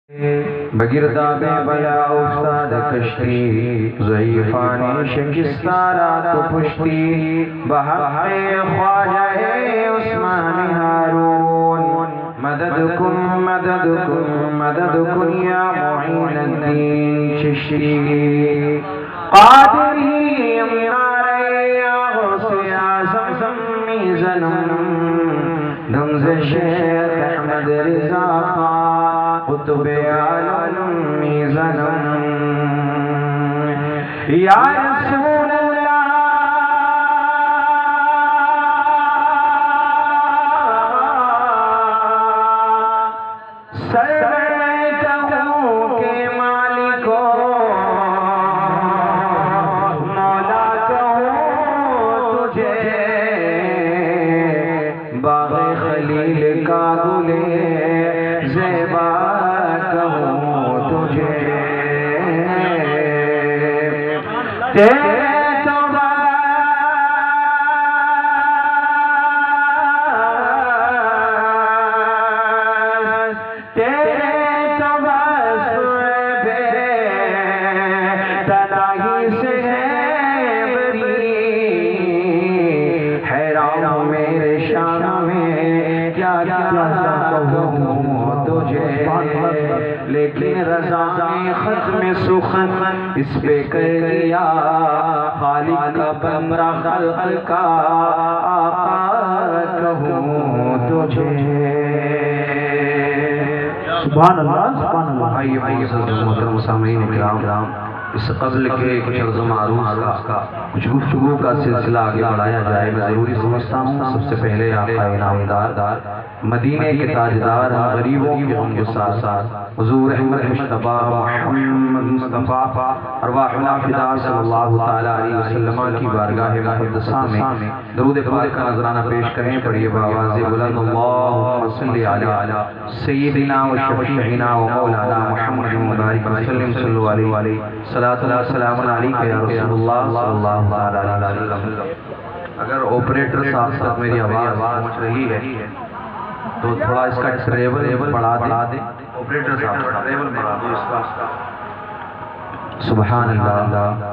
بگرداب بلا افتاد کشتی ضعیفان شکستارا تو پشتی بحق خواجہ عثمان ہارون مددکم مددکم مددکم یا معین الدین چشتی قادری امنارے یا غوث اعظم میزنم دمز شیخ احمد رضا قطب عالم میزنم یا رسول اللہ سربیتوں کے مالکو مولا کہوں تجھے باغ خلیل کا گلے زیبا لیکن رضا میں ختم سخن اس پہ کر دیا خالق کا بندہ خلق کا آقا کہوں تجھے سبحان اللہ سبحان اللہ آئیے محترم سامعین کرام اس قبل کے کچھ عرض معروض کا کچھ گفتگو کا سلسلہ آگے بڑھایا جائے میں ضروری سمجھتا ہوں سب سے پہلے آقا انعامدار مدینے کے تاجدار غریبوں کے ہمساز حضور احمد مصطفیٰ محمد مصطفیٰ ارواحنا فدا صلی اللہ تعالیٰ علیہ وسلم کی بارگاہ مقدسہ میں درود پاک کا نذرانہ پیش کریں پڑھیے بآواز بلند اللہم صلی علی سیدنا و شفیعنا و مولانا محمد مبارک وسلم صلی اللہ علیہ صلاۃ اللہ سلام علیکہ یا رسول اللہ صلی اللہ علیہ وسلم۔ اگر آپریٹر صاحب تک میری آواز پہنچ رہی ہے تو تھوڑا اس کا ٹریبل بڑھا دے آپریٹر صاحب ٹریبل بڑھا دو اس کا سبحان اللہ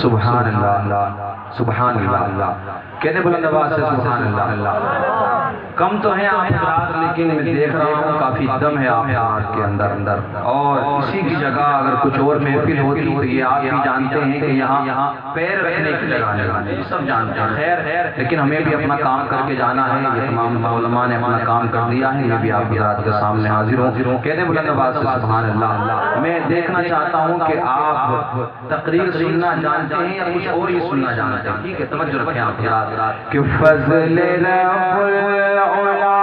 سبحان اللہ سبحان اللہ کہنے بلند آواز سے سبحان اللہ۔ کم تو ہیں آپ حضرات لیکن میں دیکھ رہا ہوں کافی دم ہے آپ کے اندر اور اسی کی جگہ اگر کچھ اور محفل ہوتی تو یہ آپ بھی جانتے ہیں کہ یہاں پیر رکھنے کی جگہ نہیں سب جانتے ہیں خیر لیکن ہمیں بھی اپنا کام کر کے جانا ہے یہ تمام علماء نے اپنا کام کر دیا ہے یہ بھی آپ حضرات کے سامنے حاضر ہوں کہنے بلند آواز سے سبحان اللہ۔ میں دیکھنا چاہتا ہوں کہ آپ تقریر سننا جانتے ہیں یا کچھ اور ہی سننا جانتے ہیں ٹھیک ہے توجہ رکھیں آپ حضرات کہ فضل رب العلا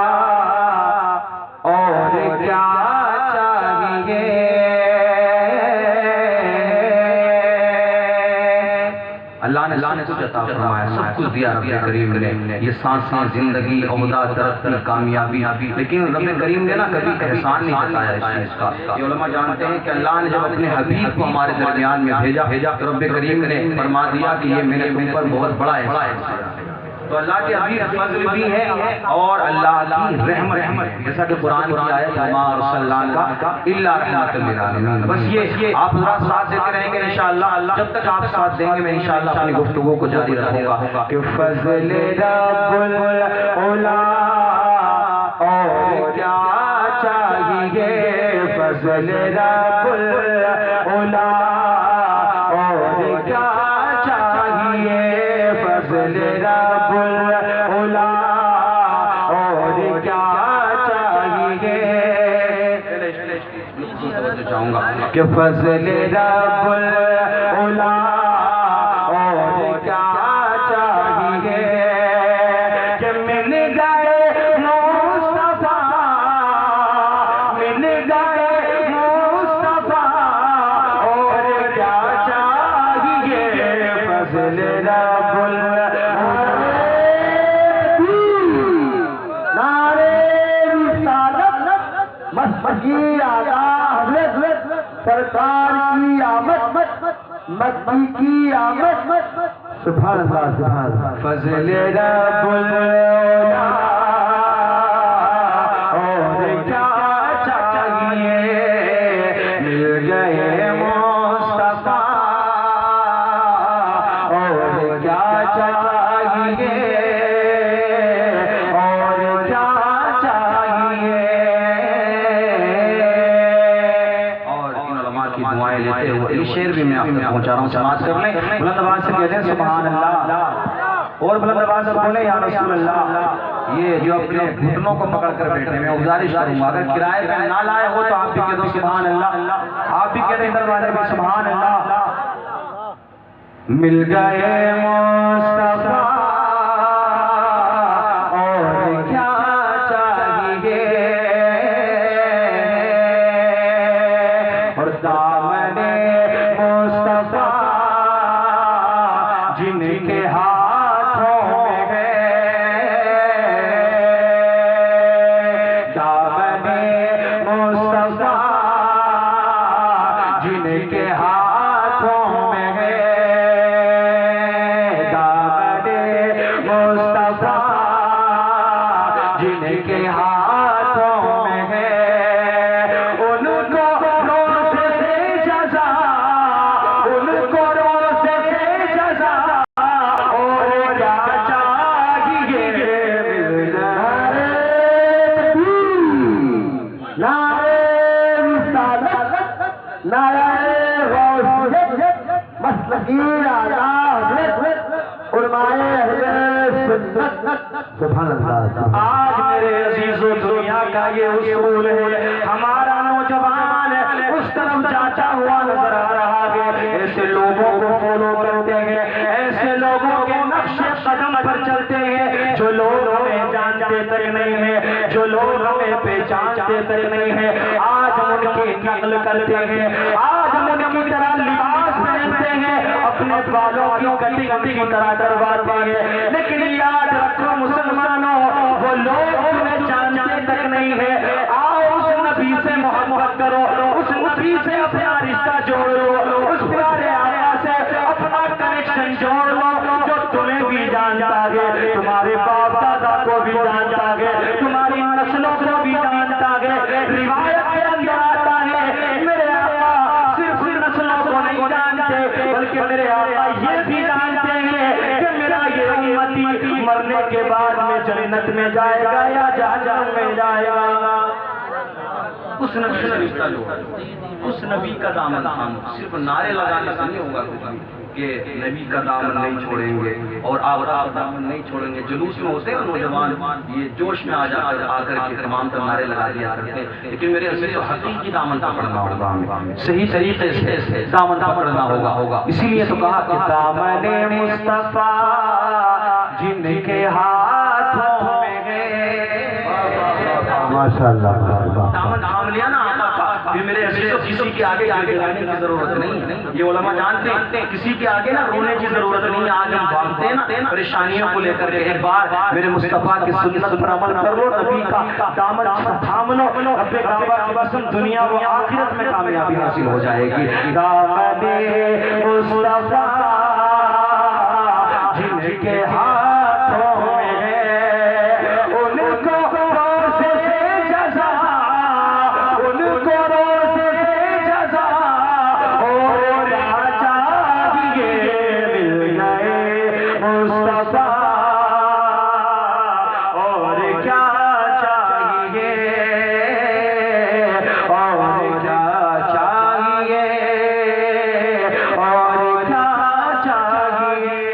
اور کیا چاہیے اللہ نے کچھ عطا فرمایا سب کچھ دیا رب کریم نے یہ سانسیں زندگی عہدہ ترقی کامیابی لیکن رب کریم نے نا کبھی احسان نہیں بتایا اس چیز کا یہ علماء جانتے ہیں کہ اللہ نے جب اپنے حبیب کو ہمارے درمیان میں بھیجا تو رب کریم نے فرما دیا کہ یہ میرے تم پر بہت بڑا احسان ہے تو اللہ کے حبیب فضل بھی ہے اور اللہ کی رحمت جیسا کہ قرآن کی آیت وما ارسلناک الا رحمۃ للعالمین بس یہ آپ ذرا ساتھ دیتے رہیں گے انشاءاللہ جب تک آپ ساتھ دیں گے میں انشاءاللہ اپنی گفتگو کو جاری رکھوں گا کہ فضل رب العلا اور کیا چاہیے فضل رب العلا اور کیا چاہیے فضل رب العلا اور کیا چاہیے کہ فضل رب العلا اور کیا چاہیے کہ مل گئے مصطفیٰ مل گئے مصطفیٰ اور کیا چاہیے فضل رب سرکار کی آمد مکی کی آمد سبحان اللہ سبحان اللہ فضل رب العلا اور کیا چاہیے کی دعائیں لیتے ہوئے یہ شعر بھی میں آپ تک پہنچا رہا ہوں، سماعت کر لیں، بلند آواز سے کہتے ہیں سبحان اللہ، اور بلند آواز سے بولیں یا رسول اللہ۔ یہ جو اپنے گھٹنوں کو پکڑ کر بیٹھے میں گزارش کروں گا، اگر کرائے پہ نہ لائے ہو تو آپ بھی کہہ دو سبحان اللہ، آپ بھی کہہ دیں ادھر والے بھی سبحان اللہ۔ مل گئے مصطفیٰ اور کیا چاہیے، اور دامن مصطفیٰ جن کے ہاتھوں میں ہے، دامن مصطفیٰ جن کے ہاتھوں میں ہے، جن کے ہاتھوں میں ہے، ان کو روز سے جزا، ان کو روز سے جزا اور کیا چاہیے، نعرہ رسالت، نعرہ غوثیت، مسلکی اعلیٰ حضرت علماء اہل سنت، سبحان اللہ۔ آج میرے عزیزو دنیا کا یہ اصول ہے، ہمارا نوجوان اس طرف جاتا ہوا نظر آ رہا ہے، ایسے لوگوں کو فالو کرتے ہیں، ایسے لوگوں کے نقش قدم پر چلتے ہیں جو لوگ ہمیں جانتے تک نہیں ہیں، جو لوگ ہمیں پہچانتے تک نہیں ہیں، آج ہم ان کی نقل کرتے ہیں، آج ہم ان کی طرح لباس پہنتے ہیں، اپنے بالوں کی کٹنگ کی طرح کرواتے ہیں، لیکن یاد رکھو مسلمانوں، وہ لوگ ہمیں جانتے تک نہیں ہے، آؤ اس نبی سے محبت کرو، اس نبی سے اپنا رشتہ جوڑ لو، اس پیارے آقا سے اپنا کنیکشن جوڑ لو جو تمہیں بھی جانتا ہے، تمہارے باپ دادا کو بھی جانتا ہے، تمہاری نسلوں کو بھی جانتا ہے۔ روایت کے اندر آتا ہے میرے آقا صرف نسلوں کو نہیں جانتے بلکہ میرے آقا یہ بھی جانتے ہیں کہ میرا یہ امتی مرنے کے بعد میں جنت میں جائے گا یا جہنم میں جائے گا۔ اس نبی سے رشتہ جوڑ، اس نبی کا دامن تھامو، صرف نعرے لگانے سے نہیں ہوگا کہ نبی کا دامن نہیں چھوڑیں گے اور آپ دامن نہیں چھوڑیں گے۔ جلوس میں ہوتے ہیں نوجوان یہ جوش میں آ کر کے تمام تر نعرے لگا دیا کرتے ہیں، لیکن میرے عزیز حقیقی دامن پکڑنا ہوگا، صحیح طریقے سے دامن پکڑنا ہوگا۔ اسی لیے تو کہا کہ دامن مصطفیٰ جن کے ہاتھوں میں ہے، ماشاءاللہ دامن تھام لیا نا آقا کا، پھر میرے عزیزوں کسی کے آگے گڑگڑانے کی ضرورت نہیں ہے۔ یہ علماء جانتے ہیں کسی کے آگے نا رونے کی ضرورت نہیں ہے۔ آج ہم بھاگتے ہیں نا پریشانیوں کو لے کر کے، ایک بار میرے مصطفیٰ کی سنت پر عمل کر لو، نبی کا دامن تھام لو، رب کعبہ کی قسم دنیا و آخرت میں کامیابی حاصل ہو جائے گی۔ دامن مصطفیٰ جن کے ہاتھوں میں ہے، ان کو روز سے جزا، ان کو روز سے جزا اور کیا چاہیے، مل گئے مصطفیٰ اور کیا چاہیے، اور کیا چاہیے، اور کیا چاہیے،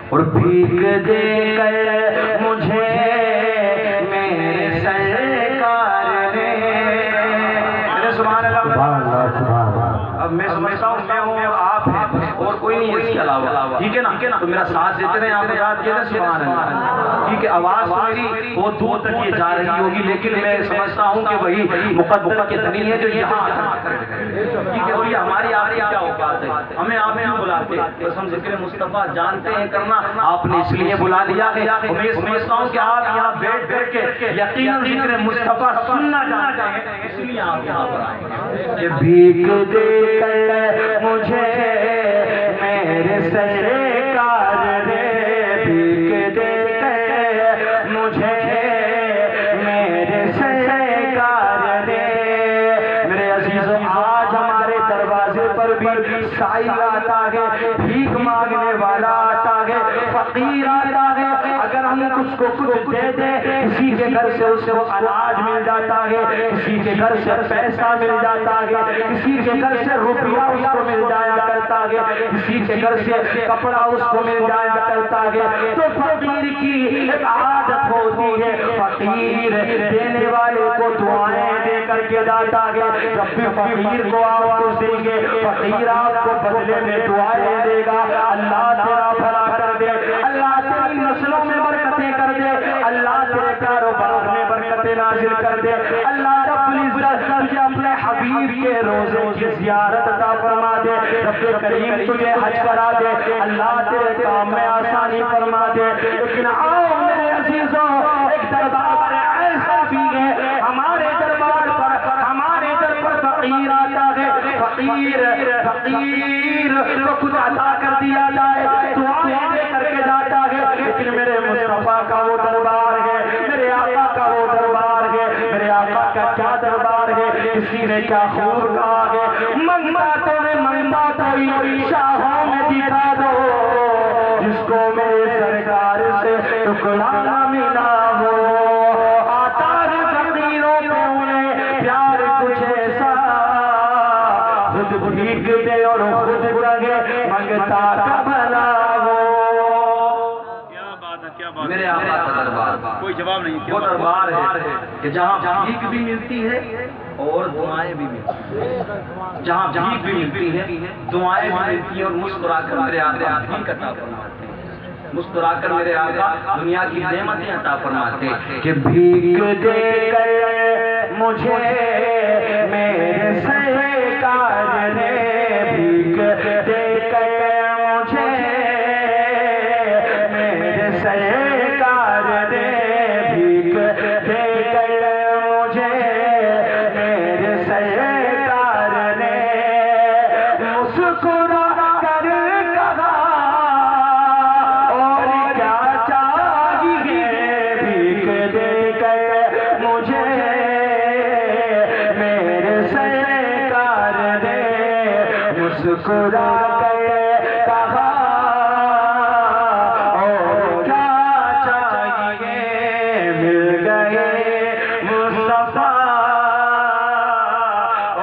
اور بھیک دے کر مجھے میرے سرکار نے، سبحان اللہ۔ اب میں سمجھتا ہوں میں ہوں آپ ہیں اور کوئی نہیں اس کے علاوہ، ٹھیک ہے نا؟ تو میرا ساتھ دیتے رہے آپ یاد کیے تھے سبحان اللہ، ٹھیک ہے؟ آواز میری بہت دور تک یہ جا رہی ہوگی، لیکن میں سمجھتا ہوں کہ وہی مقدر کے دنی ہے جو یہاں ٹھیک ہے، اور یہ ہماری آپ کی کیا اوقات ہے، ہمیں آپ یہاں بلاتے، بس ہم ذکر مصطفیٰ جانتے ہیں کرنا، آپ نے اس لیے بلا دیا ہے۔ میں سمجھتا ہوں کہ آپ یہاں بیٹھ کے یقیناً ذکر مصطفیٰ سننا چاہتے ہیں، اس لیے آپ یہاں پر آئے کہ بھیک دے کر مجھے میرے سرکار نے، بھیک دے کر مجھے میرے سرکار نے۔ میرے عزیزوں آج ہمارے دروازے پر بھی سائل آتا ہے، بھیک مانگنے والا آتا ہے، فقیر آتا ہے، اگر ہم اس کو کچھ دے دیں، کسی کے گھر سے اس کو اناج مل جاتا ہے، کسی کے گھر سے پیسہ مل جاتا ہے، کسی کے گھر سے روپیہ اس کو مل جایا کرتا ہے، کسی کے گھر سے کپڑا اس کو مل جایا کرتا ہے۔ تو فقیر کی ایک عادت ہوتی ہے، فقیر دینے والے کو دعائیں دے کر کے جاتا ہے۔ جب بھی فقیر کو آپ کو دیں گے، فقیر آپ کو بدلے میں دعائیں دے گا، اللہ تیرا بھلا کر دے، اللہ تیری نسلوں میں برکتیں کر دے، اللہ تیرے کاروبار میں برکتیں نازل کر دے، اللہ رب العزت تجھے اپنے حبیب کے روزے کی زیارت عطا فرما دے، رب کریم تجھے حج کرا دے، اللہ تیرے کام میں آسانی فرما دے۔ لیکن آؤ میرے عزیزوں، ایک دربار ایسا بھی ہے، ہمارے دربار پر ہمارے در پر فقیر آتا ہے، فقیر کو کچھ عطا کر دیا جائے، دعائیں دے کر کے جاتا ہے، لیکن میرے مصطفیٰ کا وہ دربار ہے، میرے آقا کا وہ دربار ہے، میرے آقا کا کیا دربار ہے، کسی نے کیا خوب کہا ہے، منگتا تو نے منگتا تو ہی شاہوں میں دکھا دو، جس کو میرے سرکار سے ٹکڑا نہ ملا ہو، آتا ہے فقیروں پہ انہیں پیار کچھ ایسا، خود بھیگ دے اور خود لگے منگتا کا بھلا ہو۔ میرے آقا کا دربار کوئی جواب نہیں، وہ دربار ہے کہ جہاں بھیک بھی ملتی ہے اور دعائیں بھی ملتی ہیں، جہاں بھیک بھی ملتی ہے دعائیں بھی ملتی ہیں، اور مسکرا کر میرے آقا بھیک عطا فرماتے ہیں، مسکرا کر میرے آقا دنیا کی نعمتیں عطا فرماتے ہیں کہ بھیک دے کر مجھے میرے سرکار نے، بھیک دے کر مجھے میرے سرکار نے، بھیک دے کر مجھے میرے سرکار نے، مسکرا کر کہا اور کیا چاہیے، بھیک دے کر مجھے میرے سرکار نے، مسکرا کر کہا اور کیا چاہیے، مل گئے مصطفیٰ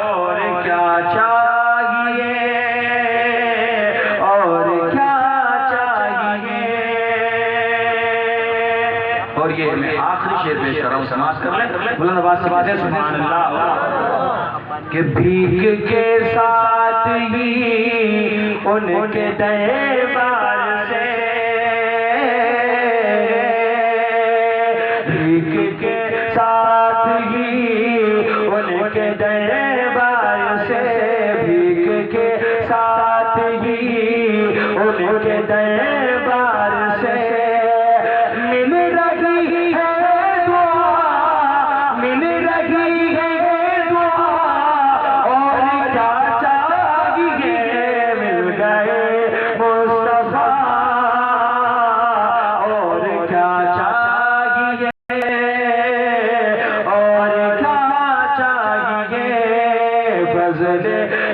اور کیا چاہیے، اور کیا چاہیے۔ اور یہ میں آخری شعر پیش کر رہا ہوں، سماعت کر لیں، بلند آواز سے باتیں سبحان اللہ، کہ بھیک کے ساتھ ہی ان کے دربار سے، بھیک کے ساتھ ہی ان کے دربار سے، بھیک کے ساتھ ہی ان کے دربار سے مل رہی ہے دعا، مل رہی ہے دعا، اور کیا چاہیے، مل گئے مصطفیٰ اور کیا چاہیے، اور کیا چاہیے، فضل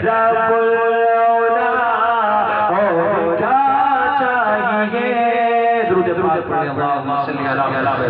رب العلا اور کیا چاہیے۔ درود پاک پڑھیں، اللہم صلی علی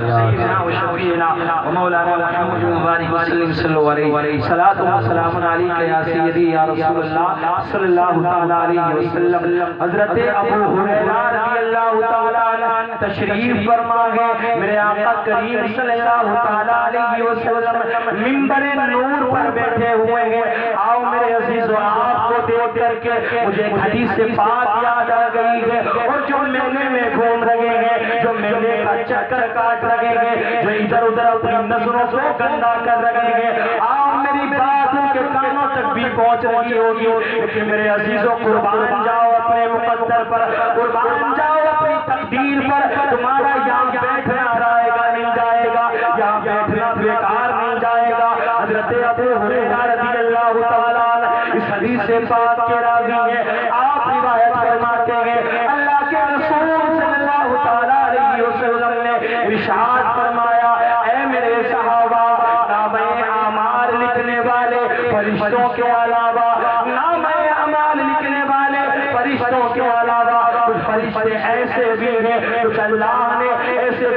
سیدنا و شفیعنا و مولانا محمد مبارک وسلم صلو علیہ، صلاۃ و سلام علیک یا سیدی یا رسول اللہ صلی اللہ تعالی علیہ وسلم۔ حضرت ابو ہریرہ رضی اللہ تعالی عنہ تشریف فرما گئے، میرے آقا کریم صلی اللہ تعالی علیہ وسلم منبر نور پر بیٹھے ہوئے ہیں۔ آؤ میرے عزیزو، آپ کو دیکھ کر کے مجھے ایک حدیث پاک یاد آ گئی ہے، اور جو میلے میں گھوم رہے ہیں، جو میلے کا چکر کاٹ رہے ہیں، جو ادھر ادھر اپنی نظروں کو گندا کر رہے ہیں، آؤ میری بات ان کے کانوں تک بھی پہنچ رہی ہوگی، لیکن میرے عزیزو قربان جاؤ اپنے مقدر پر، قربان جاؤ اپنی تقدیر پر، تمہارا یہاں بیٹھنا رائے گا نہیں جائے گا، یہاں بیٹھنا بیکار نہیں جائے گا۔ حضرت ابو ہریرہ رضی اللہ تعالیٰ عنہ اس حدیث پاک کے راوی ہیں، آپ روایت فرماتے ہیں، اللہ کے رسول صلی اللہ تعالیٰ علیہ وسلم نے ارشاد فرمایا، اے میرے صحابہ، نامہ اعمال لکھنے والے فرشتوں کے علاوہ، نامہ اعمال لکھنے والے فرشتوں کے علاوہ کچھ فرشتے ایسے بھی ہیں، کچھ اللہ نے ایسے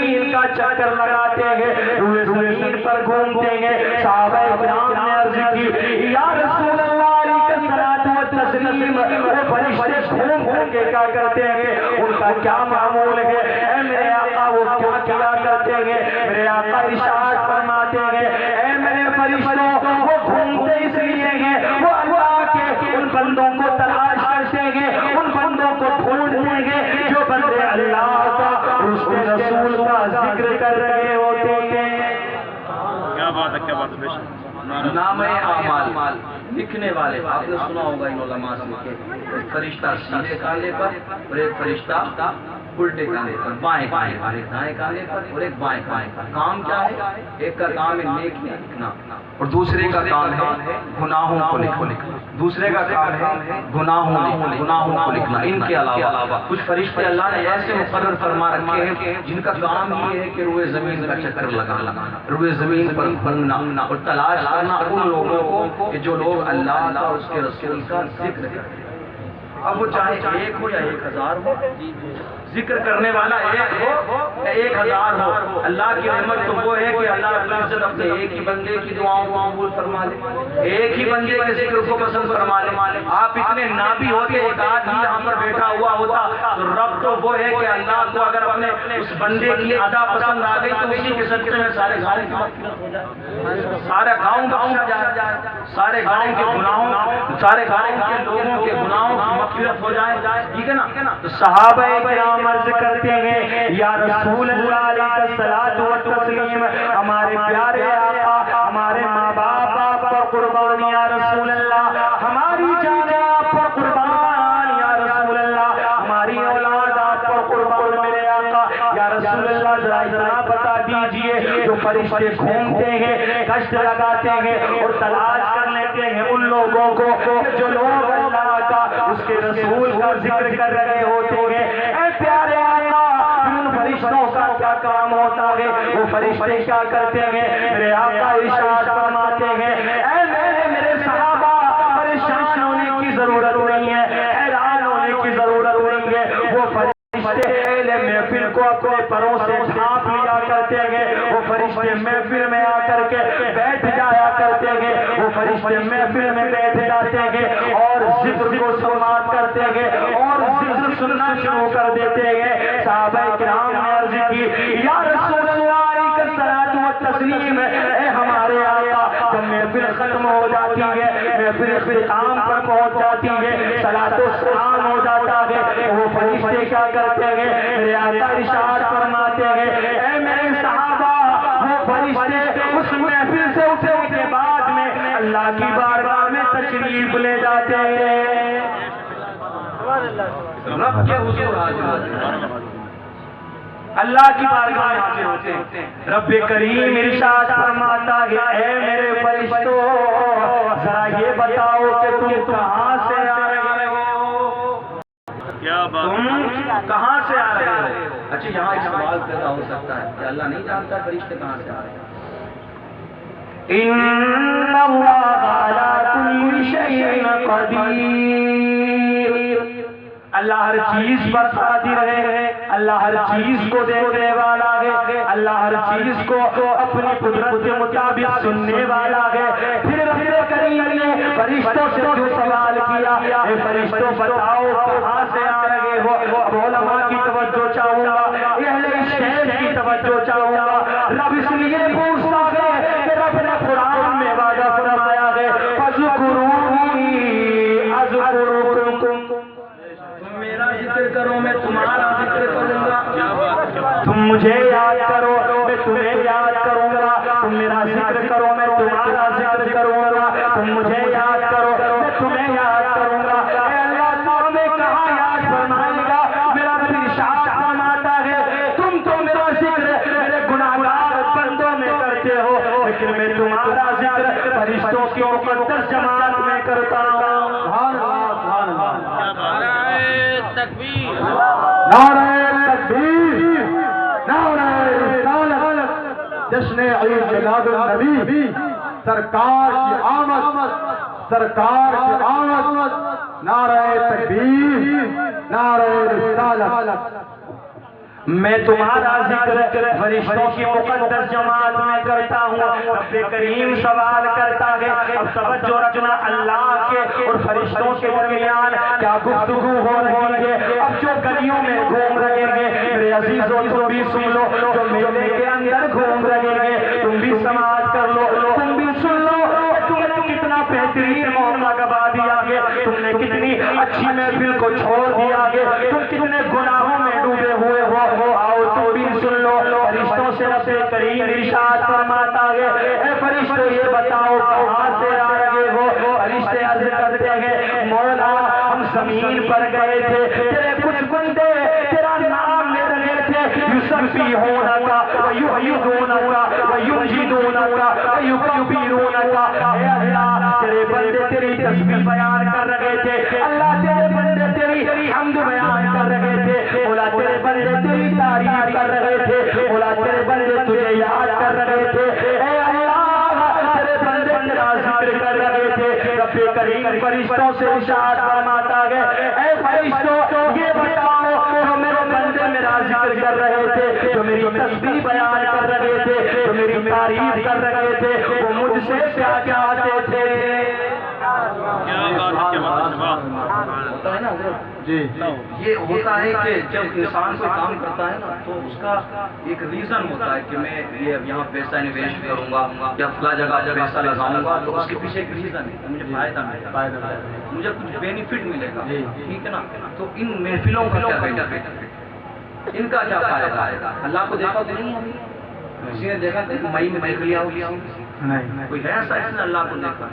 زمین کا چکر لگاتے ہیں، روئے زمین پر گھومتے ہیں۔ صحابہ کرام نے عرض کی یا رسول اللہ علیہ الصلوۃ والتسلیم، وہ فرشتے گھوم گھوم کے کیا کرتے ہیں، ان کا کیا معمول ہے؟ اے میرے آقا وہ کیا کیا کرتے ہیں؟ میرے آقا ارشاد فرماتے ہیں اے میرے فرشتوں وہ گھومتے اس لیے ہیں، وہ اللہ کے ان بندوں کو تلاش کرتے ہیں، ان بندوں کو ڈھونڈتے ہیں جو بندے اللہ کا اس کے رسول کا ذکر کر رہے ہوتے ہیں۔ کیا بات ہے، کیا بات ہے۔ نام اعمال لکھنے والے آپ نے سنا ہوگا ان علماء سے کہ ایک فرشتہ سیدھے کاندھے پر اور ایک فرشتہ الٹے کاندھے پر، بائیں کاندھے پر، ایک دائیں کاندھے پر اور ایک بائیں کاندھے پر۔ کام کیا ہے؟ ایک کا کام ہے نیکی لکھنا اور دوسرے کا کام ہے گناہوں کو لکھنا، دوسرے کا کام ہے گناہوں کو لکھنا۔ ان کے علاوہ کچھ فرشتے اللہ نے ایسے مقرر فرما رکھے ہیں جن کا کام یہ ہے کہ روئے زمین کا چکر لگانا، روئے زمین پر گھومنا اور تلاش کرنا ان لوگوں کو کہ جو لوگ اللہ کا اور اس کے رسول کا ذکر کرتے ہیں۔ اب وہ چاہے ایک ہو یا 1000 ہو، ذکر کرنے والا ایک ہو یا 1000 ہو، اللہ کی رحمت تو وہ ہے کہ اللہ رب العزت اپنے ایک ہی بندے کی دعاؤں کو قبول فرما لے، ایک ہی بندے کے ذکر کو پسند فرما لے۔ آپ اتنے نابی ہوتے، ایک آدمی یہاں پر بیٹھا ہوا ہوتا تو رب تو وہ ہے کہ اللہ کو اگر اپنے اس بندے کی ادا پسند آ گئی تو اسی کے صدقے میں سارے گاؤں کی مغفرت ہو جائے، سارا گاؤں بخشا جائے، سارے گاؤں کے گناہوں، سارے گاؤں کے لوگوں کے گناہوں کی مغفرت ہو جائے، ٹھیک ہے نا؟ تو صحابہ کرام عرض کرتے ہیں یا رسول اللہ علیہ الصلوۃ والتسلیم، ہمارے پیارے آقا ہمارے ماں باپ آپ پر قربان یا رسول اللہ، ہماری جانیں آپ پر قربان یا رسول اللہ، ہماری اولاد آپ پر قربان میرے آقا یا رسول اللہ، ذرا اتنا بتا دیجئے جو فرشتے گھومتے ہیں، گشت لگاتے ہیں اور تلاش کر لیتے ہیں ان لوگوں کو جو لوگ اللہ کا اس کے رسول کا ذکر کر رہے ہوتے ہیں، اے پیارے آقا ان فرشتوں کا کیا کام ہوتا ہے؟ وہ فرشتے کیا کرتے ہیں؟ میرے آقا ارشاد فرماتے ہیں اے میرے صحابہ پریشان ہونے کی ضرورت نہیں ہے، حیران ہونے کی ضرورت نہیں ہے، وہ فرشتے محفل کو اپنے پروں سے ڈھانپ لیا کرتے ہیں، وہ فرشتے محفل میں آ کر کے بیٹھ جایا کرتے ہیں، وہ فرشتے محفل میں بیٹھ جاتے ہیں اور ذکر کو سماعت کرتے ہیں اور ذکر سننا شروع کر دیتے ہیں۔ صحابہ کرام نے عرض کی یا رسول اللہ علیہ الصلوۃ والتسلیم، اے ہمارے آقا جب محفل ختم ہو جاتی ہے، محفل اختتام پر پہنچ جاتی ہے، صلاۃ و سلام ہو جاتا ہے، وہ فرشتے کیا کرتے ہیں؟ میرے آقا ارشاد فرماتے ہیں اے میرے صحابہ وہ فرشتے اس محفل سے اٹھنے کے بعد میں اللہ کی بارگاہ میں تشریف لے جاتے ہیں، رب کے حضور حاضر ہوتے ہیں، اللہ کی بارگاہ میں حاضر ہوتے ہیں۔ رب کریم ارشاد فرماتا ہے اے میرے فرشتوں ذرا یہ بتاؤ کہ تم کہاں سے آ رہے ہو، تم کہاں سے آ رہے ہو؟ اچھا یہاں ایک سوال پیدا ہو سکتا ہے کہ اللہ نہیں جانتا فرشتے کہاں سے آ رہے ہیں؟ ان اللہ علی کل شیء قدیر، اللہ ہر چیز پر قادر ہے، اللہ ہر چیز کو دیکھنے والا ہے، اللہ ہر چیز کو اپنی قدرت کے مطابق سننے والا ہے۔ پھر رب کریم نے فرشتوں سے جو سوال کیا اے فرشتوں بتاؤ کہاں سے آ رہے ہو؟ اب علماء کی توجہ چاہوں گا، اہل شہر کی توجہ چاہوں گا۔ رب اس لیے پوچھتا ہے کہ رب نے قرآن میں وعدہ فرمایا ہے فَذْكُرُونِی أَذْكُرْكُمْ، تم میرا ذکر کرو میں تمہارا ذکر کروں گا، تم مجھے یاد کرو میں تمہیں یاد کروں گا، تم میرا ذکر کرو میں تمہارا ذکر کروں گا، تم مجھے یاد کرو میں تمہیں یاد کروں گا۔ اے اللہ تو ہمیں کہاں یاد فرمائے گا؟ میرا رب ارشاد فرماتا ہے تم تو میرا ذکر میرے گناہگار بندوں میں کرتے ہو، لیکن میں تمہارا ذکر فرشتوں کی مقدس جماعت میں کرتا ہوں۔ سبحان اللہ، سبحان اللہ، نعرہ تکبیر، نعرہ تکبیر، نعرہ رسالت، جشن عید میلاد النبی، سرکار کی آمد، سرکار کی آمد، نعرہ تکبیر، نعرہ رسالت۔ میں تمہارا ذکر فرشتوں کی مقدس جماعت میں کرتا ہوں. رب کریم سوال کرتا ہے, اب توجہ رکھنا, اللہ کے اور فرشتوں کے درمیان کیا گفتگو ہو رہی ہے. اب جو گلیوں میں گھوم رہے ہیں میرے عزیزوں تم بھی سن لو, جو میلے کے اندر گھوم رہے ہیں تم بھی سماعت کر لو, تم بھی سن لو. تم نے کتنا بہترین موقع گوا دیا ہے, تم نے کتنی اچھی محفل کو چھوڑ دیا ہے, تم کتنے گناہوں میں ڈوبے ہوئے ہو. آؤ تم بھی سن لو. فرشتوں سے رب کریم ارشاد فرماتا ہے, اے فرشتوں یہ بتاؤ کہاں سے آ رہے ہو. فرشتے عرض کرتے ہیں مولا ہم زمین پر گئے تھے, تیرے کچھ بندے تیرا نام لے رہے تھے, یسبحونک ویحمدونک ویمجدونک ویکبرونک. اے اللہ تیرے بندے تیری تسبیح بیان کر رہے تھے, اللہ تیرے بندے تیری حمد بیان کر رہے تھے, مولا تیرے بندے تیری تعریف کر رہے تھے, مولا تیرے بندے تجھے یاد کر رہے تھے. اے اللہ تیرے بندے تیرا ذکر کر رہے تھے. رب کریم فرشتوں سے ارشاد فرماتا ہے, اے فرشتوں یہ بتاؤ جو میرے بندے میرا ذکر کر رہے تھے, جو میری تسبیح بیان کر رہے تھے, جو میری تعریف کر رہے تھے, وہ مجھ سے کیا چاہتے تھے. ہوتا ہے نا جی, یہ ہوتا ہے کہ جب انسان کوئی کام کرتا ہے نا تو اس کا ایک ریزن ہوتا ہے کہ میں یہ یہاں پیسہ انویسٹ کروں گا یا فلاں جگہ جب پیسہ لگاؤں گا, تو اس کے پیچھے ایک ریزن ہے, مجھے فائدہ ملے گا, مجھے کچھ بینیفٹ ملے گا, ٹھیک ہے نا. تو ان محفلوں کا کیا بینیفٹ, ان کا کیا فائدہ ہے. اللہ کو دیکھا تو نہیں, کسی نے دیکھا مئی میں محفلیاں ہوئی, کوئی ہے ایسا جس نے اللہ کو دیکھا.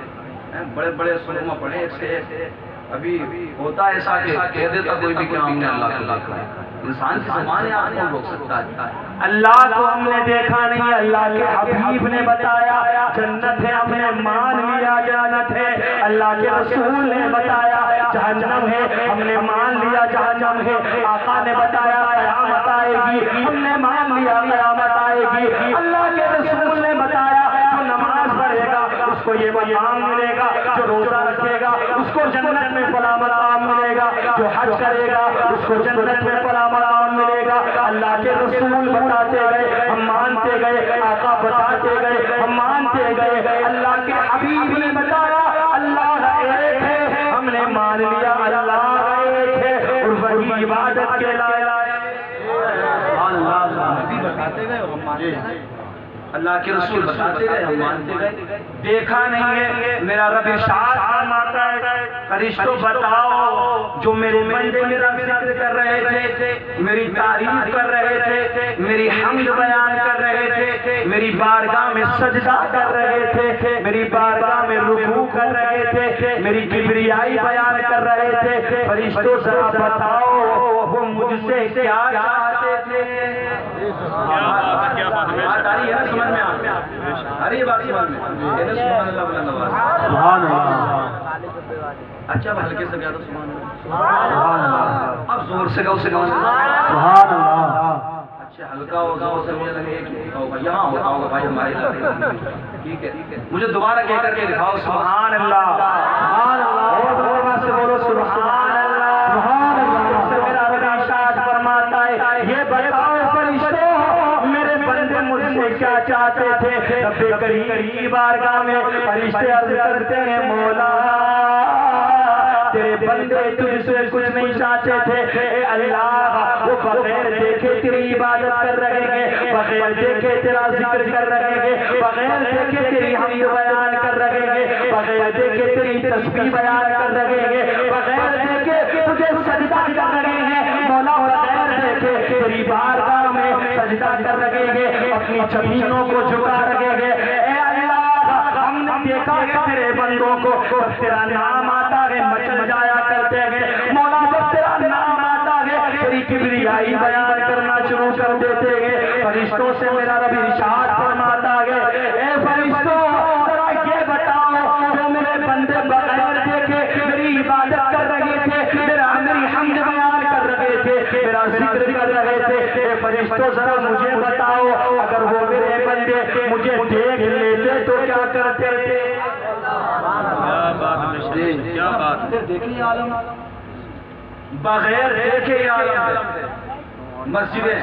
بڑے بڑے سلوما پڑھے ایک سے ایک, ابھی ہوتا ہے ایسا کہ کہہ دیتا کوئی بھی کہ ہم نے اللہ کو دیکھا. انسان کی زبان ہے, آپ کون روک سکتا ہے. اللہ کو ہم نے دیکھا نہیں, اللہ کے حبیب نے بتایا جنت ہے, ہم نے مان لیا جنت ہے. اللہ کے رسول نے بتایا جہنم ہے, ہم نے مان لیا جہنم ہے. آقا نے بتایا قیامت آئے گی, ہم نے مان لیا قیامت آئے گی. اللہ کے رسول نے بتایا جو نماز پڑھے گا اس کو یہ مقام ملے گا, جو روزہ رکھے گا اس کو جنت میں فلاں مقام ملے گا, جو حج کرے گا اس کو جنت میں فلاں مقام ملے گا. اللہ کے رسول بتاتے گئے, ہم مانتے گئے, آقا بتاتے گئے, ہم مانتے گئے. اللہ کے حبیب نے بتایا اللہ ایک ہے, ہم نے مان لیا اللہ ایک ہے, اور وہی عبادت کے لائق. بتاتے گئے اور ہم مانتے گئے, اللہ کے رسول بتاتے گئے ہم مانتے گئے. دیکھا نہیں ہے, میرا رب ارشاد فرماتا ہے فرشتوں بتاؤ جو میرے بندے میرا ذکر کر رہے تھے, میری تعریف کر رہے تھے, میری حمد بیان کر رہے تھے, میری بارگاہ میں سجدہ کر رہے تھے, میری بارگاہ میں رکوع کر رہے تھے, میری کبریائی بیان کر رہے تھے. فرشتوں ذرا بتاؤ وہ مجھ سے کیا چاہتے تھے. کیا بات ہے, بات آ رہی ہے سمجھ میں, آ رہی ہے بات سمجھ میں. سبحان اللہ. اچھا ہلکے سے گیا تو سبحان اللہ. اب زور سے گاؤ سے گاؤ سبحان اللہ. اچھا ہلکا ہو زور سے مجھے لگے یہاں ہوتا ہوگا بھائی ہمارے, ٹھیک ہے. مجھے دوبارہ کہہ کر کے دکھاؤ سبحان اللہ. سبحان اللہ. اور بات سے بولو سبحان اللہ. سبحان اللہ. سے میرا رب ارشاد فرماتا ہے یہ بتاؤ فرشتوں میرے بندے مجھ سے کیا چاہتے تھے. رب کریم کی بارگاہ میں فرشتے عرض کرتے ہیں مولا تیرے بندے تجھ سے کچھ نہیں چاہتے تھے. اے اللہ وہ بغیر دیکھے تیری عبادت کر رہے ہیں, بغیر دیکھے تیرا ذکر کر رہے ہیں, بغیر دیکھے تیری حمد بیان کر رہے ہیں, بغیر دیکھے تیری تسبیح بیان کر رہے ہیں, بغیر دیکھے تجھے سجدہ کر رہے ہیں. مولا بغیر دیکھے تیری بارگاہ میں سجدہ کر رہے ہیں, اپنی زمینوں کو جھکا رہے ہیں. اے اللہ ہم نے دیکھا کہ تیرے بندوں کو تیرا نام آتا ہے مچل جایا کرتے ہیں. مولا جب تیرا نام آتا ہے تیری کبریائی بیان کرنا شروع کر دیتے ہیں. فرشتوں سے میرا رب ارشاد فرماتا ہے اے فرشتوں ذرا یہ بتاؤ جو میرے بندے بغیر دیکھے میری عبادت کر رہے تھے, میری حمد بیان کر رہے تھے, میرا ذکر کر رہے تھے. اے فرشتوں ذرا مجھے بتاؤ اگر وہ میرے بندے مجھے دیکھ لیتے تو کیا کرتے تھے. کیا بات ہے, دیکھیں عالم بغیر دیکھے عالم ہے. مسجدیں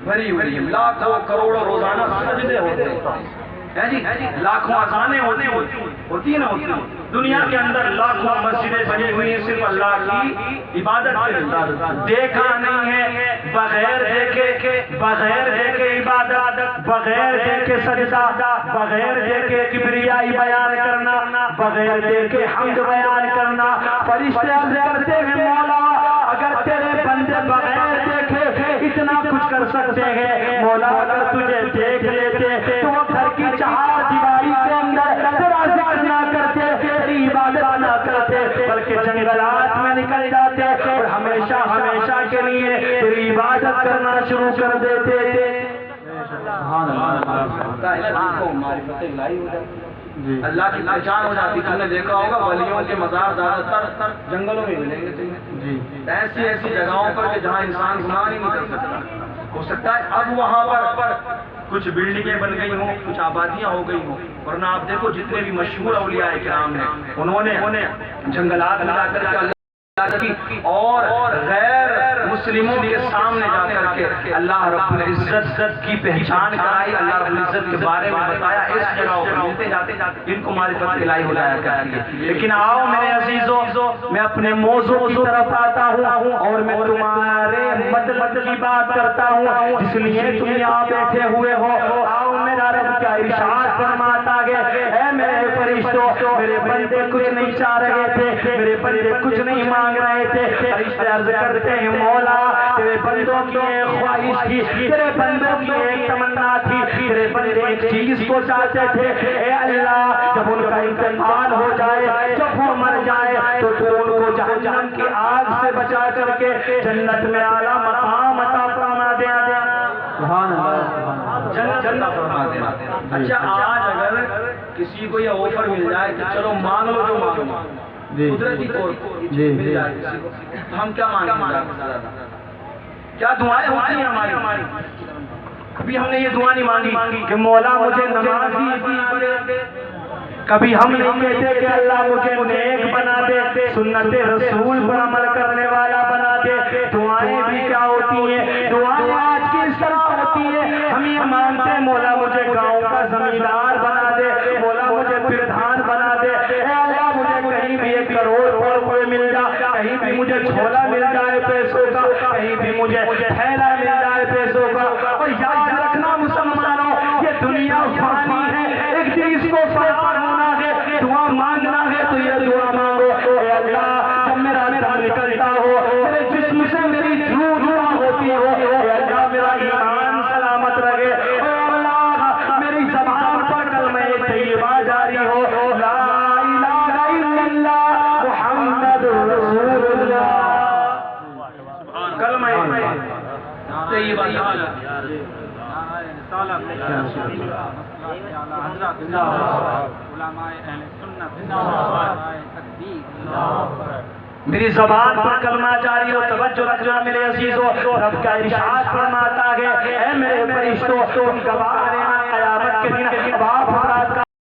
بھری ہوئی ہیں، لاکھوں کروڑوں روزانہ سجدے ہوتے ہیں جی، لاکھوں اذانیں ہوتی ہیں نا، دنیا کے اندر لاکھوں مسجدیں بنی ہوئی ہیں صرف اللہ کی عبادت کے لیے، دیکھا نہیں ہے بغیر دیکھے عبادت، بغیر دیکھے سجدہ، بغیر دیکھے کبریائی بیان کرنا، بغیر دیکھے حمد بیان کرنا۔ فرشتے عرض کرتے ہیں مولا اگر تیرے بندے بغیر دیکھے اتنا کچھ کر سکتے ہیں، مولا اگر تجھے دیکھ لیتے تو وہ گھر کی چہار دیواری کے اندر تیرا ذکر نہ کرتے، تیری عبادت نہ کرتے، بلکہ جنگلات میں نکل جاتے اور ہمیشہ کے لیے تیری عبادت کرنا شروع کر دیتے تھے۔ اللہ کی پہچان ہو جاتی۔ تم نے دیکھا ہوگا ولیوں کے مزار زیادہ تر جنگلوں میں ملیں گے تمہیں، ایسی جگہوں پر کہ جہاں انسان گناہ نہیں کر سکتا۔ ہو سکتا ہے اب وہاں پر کچھ بلڈنگیں بن گئی ہوں، کچھ آبادیاں ہو گئی ہوں، ورنہ آپ دیکھو جتنے بھی مشہور اولیاء کرام ہیں انہوں نے جنگلات میں جا کر کے اللہ کی اور غیر مسلموں کے سامنے جا کر کے اللہ رب العزت کی پہچان کرائی، اللہ رب العزت کے بارے میں بتایا۔ اس جگہوں پر ملتے جاتے جن کو معرفت الہی ہو جایا کرتی ہے۔ لیکن آؤ میرے عزیزوں، میں اپنے موضوع کی طرف آتا ہوں اور میں تمہارے مطلب کی بات کرتا ہوں اس لیے تم یہاں بیٹھے ہوئے ہو۔ آؤ میرا رب کا ارشاد فرماتا ہے، اے میرے فرشتوں میرے بندے کچھ نہیں چاہ رہے تھے، میرے بندے کچھ نہیں مانگ رہے تھے، فرشتے عرض کرتے ہیں مولا تیرے بندوں کی ایک خواہش تھی، تیرے بندوں کی ایک تمنا تھی، تیرے بندے ایک چیز کو چاہتے تھے، اے اللہ جب ان کا انتقال ہو جائے، جب وہ مر جائے تو تو ان کو جہنم کی آگ سے بچا کر کے جنت میں اعلیٰ مقام عطا فرما دینا۔ سبحان اللہ، جنت عطا فرما دینا۔ اچھا آج اگر کسی کو یہ آفر مل جائے کہ چلو مانگ لو جو مانگو، قدرتی طور پر مل جائے کسی کو، تو ہم کیا مانگیں؟ کیا دعائیں ہوتی ہیں ہماری؟ کبھی ہم نے یہ دعا نہیں مانگی کہ مولا مجھے نمازی دے، کبھی ہم نہیں کہتے کہ اللہ مجھے نیک بنا دے، سنت رسول پر عمل کرنے والا بنا دے۔ دعائیں بھی کیا ہوتی ہیں؟ دعائیں آج کی اس طرح ہوتی ہیں، ہم یہ مانگتے ہیں مولا مجھے گاؤں کا زمیندار بنا دے، مولا مجھے پردھان بنا دے، اے اللہ مجھے کہیں بھی 1 کروڑ روپے مل جائے، کہیں بھی مجھے جھولا مل جائے پیسوں کا، کہیں بھی مجھے تھیلا مل جائے پیسوں کا۔ اور یاد رکھنا مسلمانوں، یہ دنیا فانی ہے، ایک دن اس کو فنا ہونا ہے۔ دعا مانگنا ہے تو یہ دعا مانگو، اے اللہ جب میرا نکلتا ہو، میرے جسم سے میری روح دعا ہوتی ہو، اے اللہ میرا ایمان سلامت رہے، اے اللہ میری زبان پر کلمہ طیبہ جاری ہو، لا الہ الا اللہ محمد رسول اللہ، کلمہ طیبہ میری زبان پر کلمہ جاری ہو۔ توجہ رکھنا میرے عزیزوں، رب کا ارشاد فرماتا ہے، اے میرے فرشتوں تم گواہ رہنا قیامت کے دن